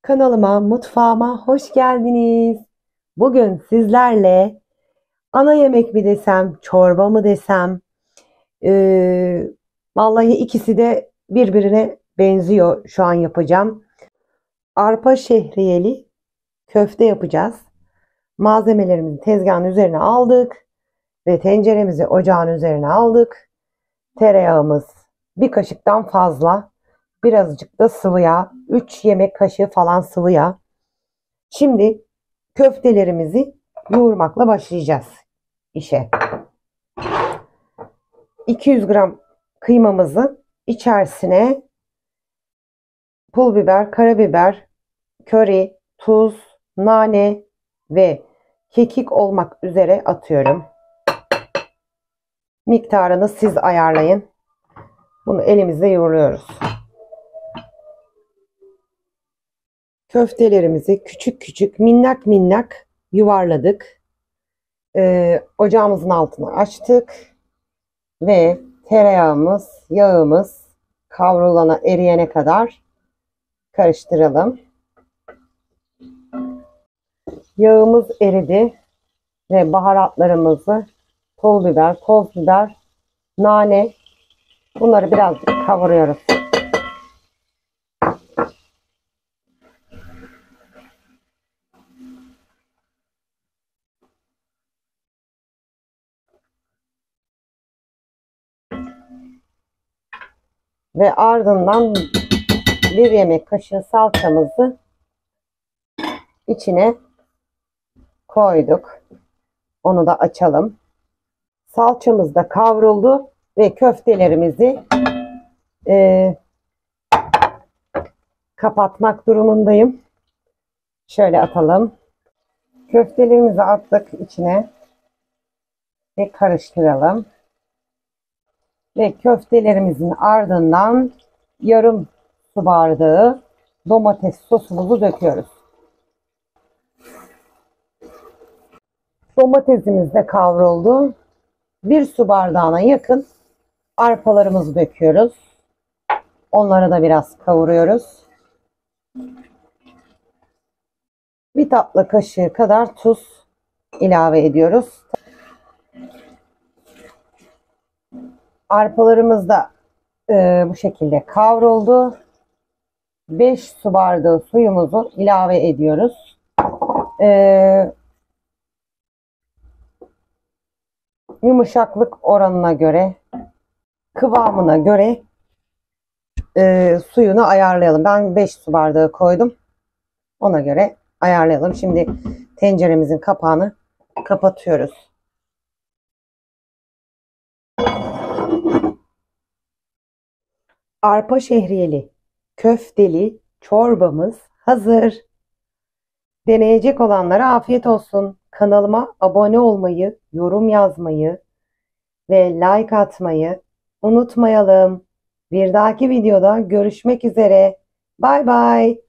Kanalıma, mutfağıma hoş geldiniz. Bugün sizlerle ana yemek mi desem, çorba mı desem, eee, vallahi ikisi de birbirine benziyor şu an yapacağım. Arpa şehriyeli köfte yapacağız. Malzemelerimizi tezgahın üzerine aldık ve tenceremizi ocağın üzerine aldık. Tereyağımız bir kaşıktan fazla, birazcık da sıvı yağ, 3 yemek kaşığı falan sıvı yağ. Şimdi köftelerimizi yoğurmakla başlayacağız işe. 200 gram kıymamızı içerisine pul biber, karabiber, köri, tuz, nane ve kekik olmak üzere atıyorum. Miktarını siz ayarlayın. Bunu elimizle yoğuruyoruz. Köftelerimizi küçük küçük minnak minnak yuvarladık. Ocağımızın altını açtık ve tereyağımız, yağımız kavrulana eriyene kadar karıştıralım. Yağımız eridi ve baharatlarımızı pul biber, toz biber, nane bunları birazcık kavuruyoruz. Ve ardından bir yemek kaşığı salçamızı içine koyduk. Onu da açalım. Salçamız da kavruldu ve köftelerimizi kapatmak durumundayım. Şöyle atalım. Köftelerimizi attık içine ve karıştıralım. Ve köftelerimizin ardından yarım su bardağı domates sosumuzu döküyoruz. Domatesimiz de kavruldu. Bir su bardağına yakın arpalarımızı döküyoruz. Onları da biraz kavuruyoruz. Bir tatlı kaşığı kadar tuz ilave ediyoruz. Arpalarımız da bu şekilde kavruldu. 5 su bardağı suyumuzu ilave ediyoruz. Yumuşaklık oranına göre, kıvamına göre suyunu ayarlayalım. Ben 5 su bardağı koydum. Ona göre ayarlayalım. Şimdi tenceremizin kapağını kapatıyoruz. Arpa şehriyeli köfteli çorbamız hazır. Deneyecek olanlara afiyet olsun. Kanalıma abone olmayı, yorum yazmayı ve like atmayı unutmayalım. Bir dahaki videoda görüşmek üzere. Bay bay.